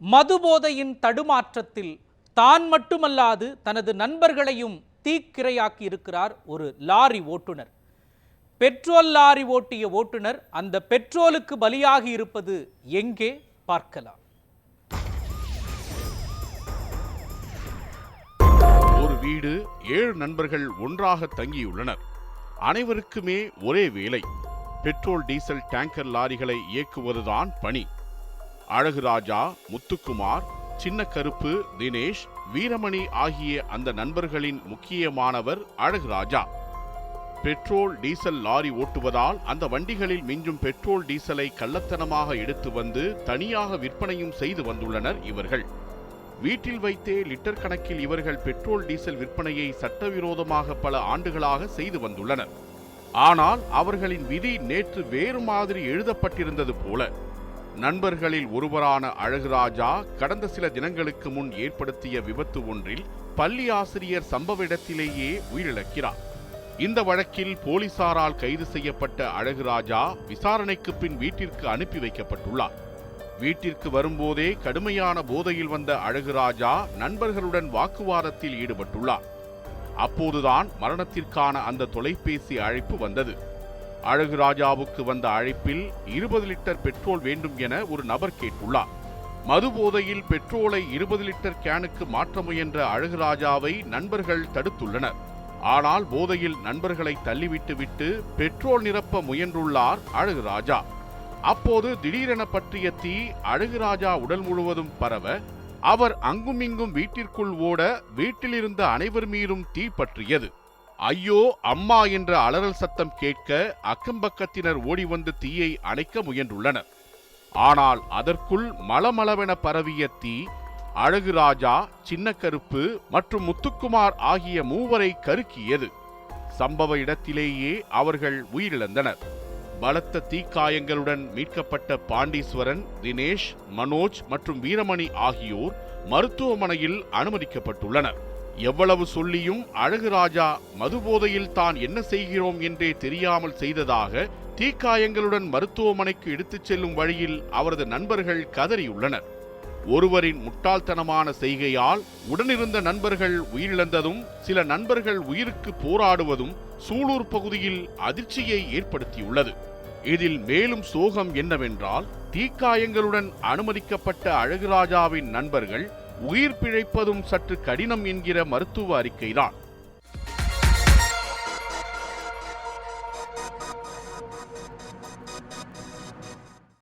மதுபோதையின் தடுமாற்றத்தில் தான் மட்டுமல்லாது தனது நண்பர்களையும் தீக்கிரையாக்கி இருக்கிறார் ஒரு லாரி ஓட்டுநர். பெட்ரோல் லாரி ஓட்டிய ஓட்டுநர் அந்த பெட்ரோலுக்கு பலியாகி இருப்பது எங்கே பார்க்கலாம். ஒரு வீடு, 7 நண்பர்கள் ஒன்றாக தங்கியுள்ளனர். அனைவருக்குமே ஒரே வேலை, பெட்ரோல் டீசல் டேங்கர் லாரிகளை இயக்குவதுதான் பணி. அழகுராஜா, முத்துக்குமார், சின்ன கருப்பு, தினேஷ், வீரமணி ஆகிய அந்த நண்பர்களின் முக்கியமானவர் அழகுராஜா. பெட்ரோல் டீசல் லாரி ஓட்டுவதால் அந்த வண்டிகளில் மிஞ்சும் பெட்ரோல் டீசலை கள்ளத்தனமாக எடுத்து வந்து தனியாக விற்பனையும் செய்து வந்துள்ளனர் இவர்கள். வீட்டில் வைத்தே லிட்டர் கணக்கில் இவர்கள் பெட்ரோல் டீசல் விற்பனையை சட்டவிரோதமாக பல ஆண்டுகளாக செய்து வந்துள்ளனர். ஆனால் அவர்களின் விதி நேற்று வேறு மாதிரி எழுதப்பட்டிருந்தது போல. நண்பர்களில் ஒருவரான அழகுராஜா கடந்த சில தினங்களுக்கு முன் ஏற்படுத்திய விபத்து ஒன்றில் பள்ளி ஆசிரியர் சம்பவ இடத்திலேயே உயிரிழக்கிறார். இந்த வழக்கில் போலீசாரால் கைது செய்யப்பட்ட அழகுராஜா விசாரணைக்கு பின் வீட்டிற்கு அனுப்பி வைக்கப்பட்டுள்ளார். வீட்டிற்கு வரும்போதே கடுமையான போதையில் வந்த அழகுராஜா நண்பர்களுடன் வாக்குவாதத்தில் ஈடுபட்டுள்ளார். அப்போதுதான் மரணத்திற்கான அந்த தொலைபேசி அழைப்பு வந்தது. அழகுராஜாவுக்கு வந்த அழைப்பில் 20 லிட்டர் பெட்ரோல் வேண்டும் என ஒரு நபர் கேட்டுள்ளார். மது போதையில் பெட்ரோலை 20 லிட்டர் கேனுக்கு மாற்ற முயன்ற அழகுராஜாவை நண்பர்கள் தடுத்துள்ளனர். ஆனால் போதையில் நண்பர்களை தள்ளிவிட்டு பெட்ரோல் நிரப்ப முயன்றுள்ளார் அழகுராஜா. அப்போது திடீரென பற்றிய தீ அழகுராஜா உடல் முழுவதும் பரவ அவர் அங்குமிங்கும் வீட்டிற்குள் ஓட வீட்டிலிருந்த அனைவர் மீதும் தீ பற்றியது. ஐயோ அம்மா என்ற அலறல் சத்தம் கேட்க அக்கம்பக்கத்தினர் ஓடி வந்து தீயை அணைக்க முயன்றுள்ளனர். ஆனால் அதற்குள் மளமளவென பரவிய தீ அழகுராஜா, சின்ன கருப்பு மற்றும் முத்துக்குமார் ஆகிய மூவரை கருக்கியது. சம்பவ இடத்திலேயே அவர்கள் உயிரிழந்தனர். பலத்த தீக்காயங்களுடன் மீட்கப்பட்ட பாண்டீஸ்வரன், தினேஷ், மனோஜ் மற்றும் வீரமணி ஆகியோர் மருத்துவமனையில் அனுமதிக்கப்பட்டுள்ளனர். எவ்வளவு சொல்லியும் அழகுராஜா மதுபோதையில் தான் என்ன செய்கிறோம் என்றே தெரியாமல் செய்ததாக தீக்காயங்களுடன் மருத்துவமனைக்கு எடுத்துச் செல்லும் வழியில் அவரது நண்பர்கள் கதறியுள்ளனர். ஒருவரின் முட்டாள்தனமான செய்கையால் உடனிருந்த நண்பர்கள் உயிரிழந்ததும் சில நண்பர்கள் உயிருக்கு போராடுவதும் சூலூர் பகுதியில் அதிர்ச்சியை ஏற்படுத்தியுள்ளது. இதில் மேலும் சோகம் என்னவென்றால், தீக்காயங்களுடன் அனுமதிக்கப்பட்ட அழகுராஜாவின் நண்பர்கள் உயிர் பிழைப்பதும் சற்று கடினம் என்கிற மருத்துவ அறிக்கைதான்.